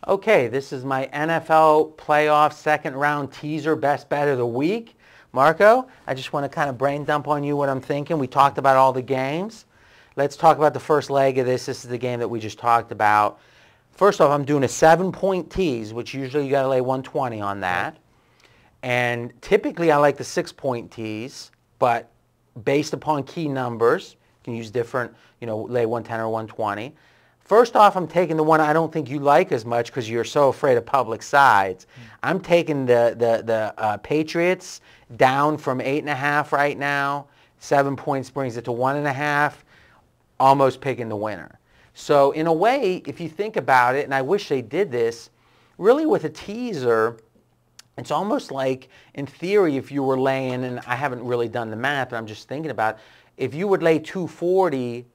Okay, this is my NFL playoff second round teaser best bet of the week. Marco, I just want to kind of brain dump on you what I'm thinking. We talked about all the games. Let's talk about the first leg of this. This is the game that we just talked about. First off, I'm doing a 7-point tease, which usually you got to lay 120 on that. And typically I like the 6-point tease, but based upon key numbers, you can use different, lay 110 or 120. First off, I'm taking the one I don't think you like as much because you're so afraid of public sides. I'm taking the Patriots down from 8.5 right now. 7 points brings it to 1.5. Almost picking the winner. So in a way, if you think about it, and I wish they did this, really with a teaser, it's almost like, in theory, if you were laying, and I haven't really done the math, but I'm just thinking about it, if you would lay 240,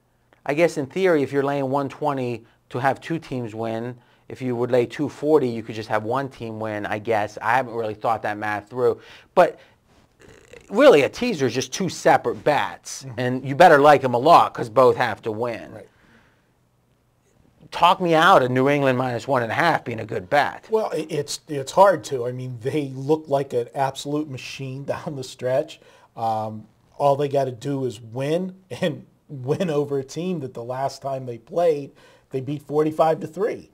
I guess in theory, if you're laying 120 to have two teams win, if you would lay 240, you could just have one team win, I guess. I haven't really thought that math through. But really, a teaser is just two separate bets, and you better like them a lot because both have to win. Right. Talk me out of New England minus 1.5 being a good bet. Well, it's hard to. I mean, they look like an absolute machine down the stretch. All they got to do is win and win over a team that the last time they played, they beat 45-3.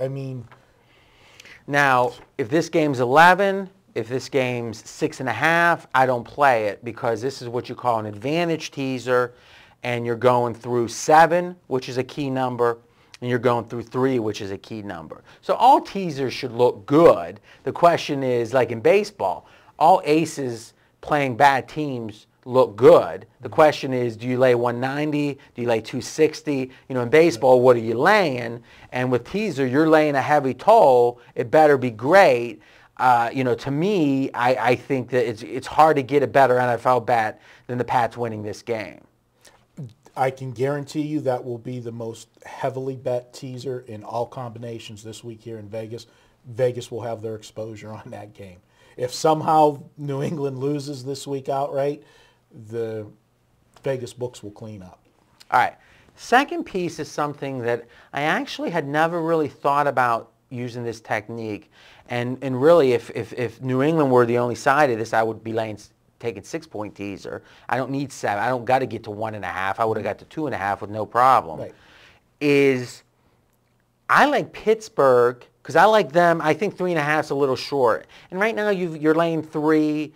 I mean. Now, if this game's 11, if this game's 6.5, I don't play it because this is what you call an advantage teaser, and you're going through 7, which is a key number, and you're going through 3, which is a key number. So all teasers should look good. The question is, like in baseball, all aces playing bad teams look good. The question is, do you lay 190? Do you lay 260? In baseball, what are you laying? And with teaser, you're laying a heavy toll. It better be great. To me, I think that it's hard to get a better NFL bet than the Pats winning this game. I can guarantee you that will be the most heavily bet teaser in all combinations this week here in Vegas. Vegas will have their exposure on that game. If somehow New England loses this week outright, the Vegas books will clean up. All right. Second piece is something that I actually had never really thought about using this technique. And really, if New England were the only side of this, I would be taking 6-point teaser. I don't need 7. I don't got to get to 1.5. I would have got to 2.5 with no problem. Right. I like Pittsburgh because I like them. I think 3.5 is a little short. And right now you're laying 3,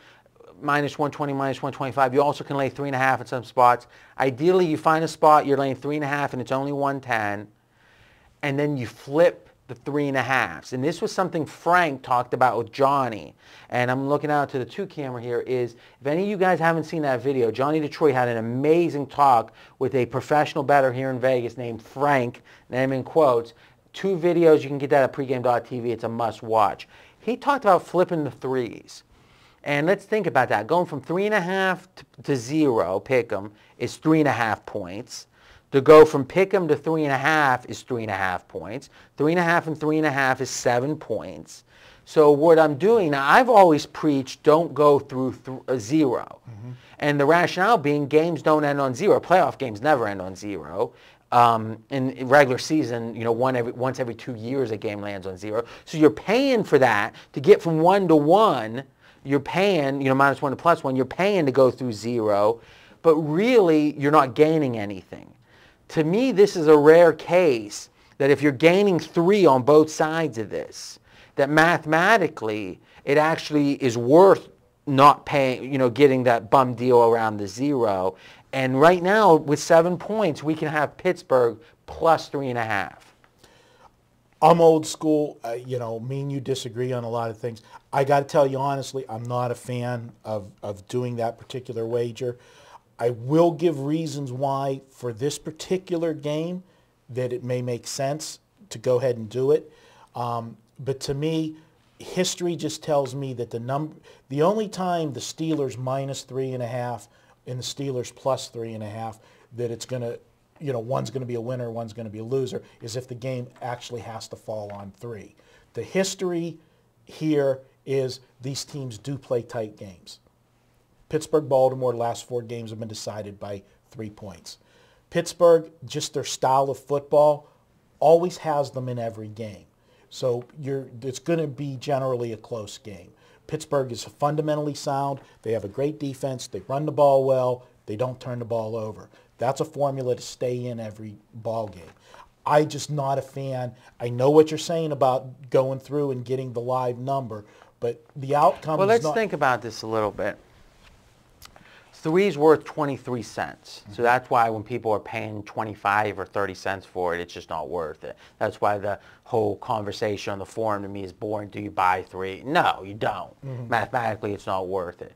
minus 120, minus 125. You also can lay 3.5 in some spots. Ideally, you find a spot, you're laying 3.5 and it's only 110. And then you flip the 3.5s. And this was something Frank talked about with Johnny. And I'm looking out to the 2 camera here is, if any of you guys haven't seen that video, Johnny Detroit had an amazing talk with a professional bettor here in Vegas named Frank, name in quotes. 2 videos, you can get that at pregame.tv. It's a must watch. He talked about flipping the 3s. And let's think about that. Going from 3.5 to 0, pick'em, is 3.5 points. To go from pick'em to 3.5 is 3.5 points. 3.5 and 3.5 is 7 points. So what I'm doing now, I've always preached don't go through 0. And the rationale being games don't end on 0. Playoff games never end on 0. In regular season, once every 2 years a game lands on 0. So you're paying for that to get from 1 to 1. You're paying, minus 1 to plus 1. You're paying to go through 0. But really, you're not gaining anything. To me, this is a rare case that if you're gaining 3 on both sides of this, that mathematically it actually is worth not paying, getting that bum deal around the 0. And right now, with 7 points, we can have Pittsburgh plus 3.5. I'm old school. Me and you disagree on a lot of things. I got to tell you honestly, I'm not a fan of doing that particular wager. I will give reasons why for this particular game that it may make sense to go ahead and do it. But to me, history just tells me that the only time the Steelers minus 3.5 and the Steelers plus 3.5, that it's going to, one's going to be a winner, one's going to be a loser, is if the game actually has to fall on 3. The history here is these teams do play tight games. Pittsburgh, Baltimore, last 4 games have been decided by 3 points. Pittsburgh, just their style of football, always has them in every game. So it's going to be generally a close game. Pittsburgh is fundamentally sound. They have a great defense. They run the ball well. They don't turn the ball over. That's a formula to stay in every ball game. I'm just not a fan. I know what you're saying about going through and getting the live number, but the outcome Well, is let's think about this a little bit. 3 is worth 23 cents. So that's why when people are paying 25 or 30 cents for it, it's just not worth it. That's why the whole conversation on the forum to me is boring. Do you buy 3? No, you don't. Mathematically, it's not worth it.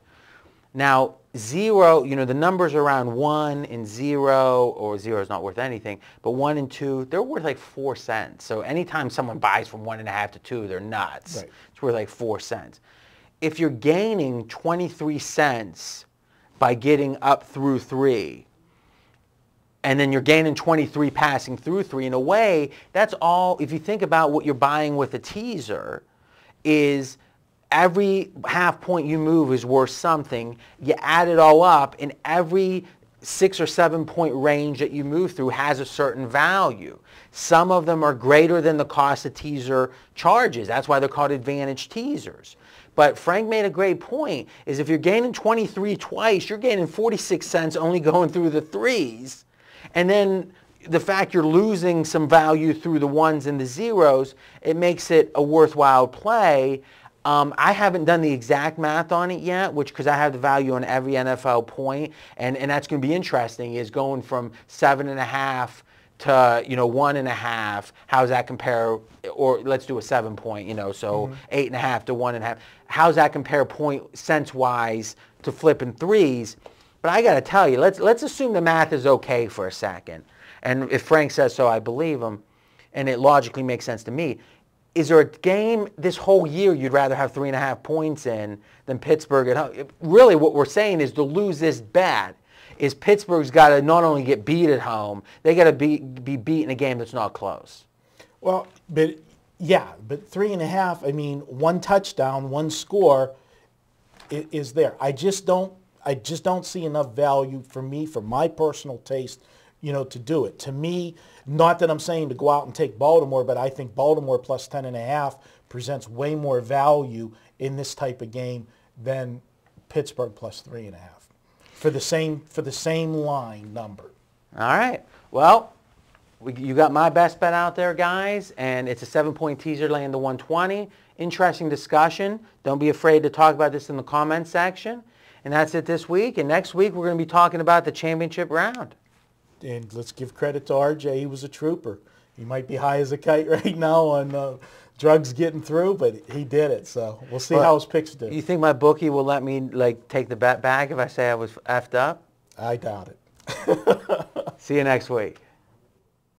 Now, 0, the numbers around 1 and 0, or 0 is not worth anything, but 1 and 2, they're worth like 4 cents. So anytime someone buys from 1.5 to 2, they're nuts. Right. It's worth like 4 cents. If you're gaining 23 cents by getting up through 3, and then you're gaining 23 passing through 3, in a way, that's all, if you think about what you're buying with a teaser, is every half point you move is worth something. You add it all up, and every 6 or 7 point range that you move through has a certain value. Some of them are greater than the cost a teaser charges. That's why they're called advantage teasers. But Frank made a great point, is if you're gaining 23 twice, you're gaining 46 cents only going through the 3s. And then the fact you're losing some value through the 1s and the 0s, it makes it a worthwhile play. I haven't done the exact math on it yet, because I have the value on every NFL point, and that's going to be interesting, is going from 7.5 to 1.5. How does that compare? Or let's do a 7 point, so 8.5 to 1.5. How does that compare point sense wise to flipping 3s? But I got to tell you, let's assume the math is okay for a second, and if Frank says so, I believe him, and it logically makes sense to me. Is there a game this whole year you'd rather have 3.5 points in than Pittsburgh at home? Really, what we're saying is, to lose this bet is Pittsburgh's got to not only get beat at home, they got to be beat in a game that's not close. Well, but 3.5, I mean, 1 touchdown, 1 score is there. I just don't see enough value for me, for my personal taste, to do it. To me, not that I'm saying to go out and take Baltimore, but I think Baltimore plus 10.5 presents way more value in this type of game than Pittsburgh plus 3.5 for the same line number. All right. Well, you got my best bet out there, guys, and it's a 7-point teaser laying the 120. Interesting discussion. Don't be afraid to talk about this in the comment section. And that's it this week. And next week, we're going to be talking about the championship round. And let's give credit to RJ. He was a trooper. He might be high as a kite right now on drugs getting through, but he did it. So we'll see how his picks do. You think my bookie will let me take the bet back if I say I was effed up? I doubt it. See you next week.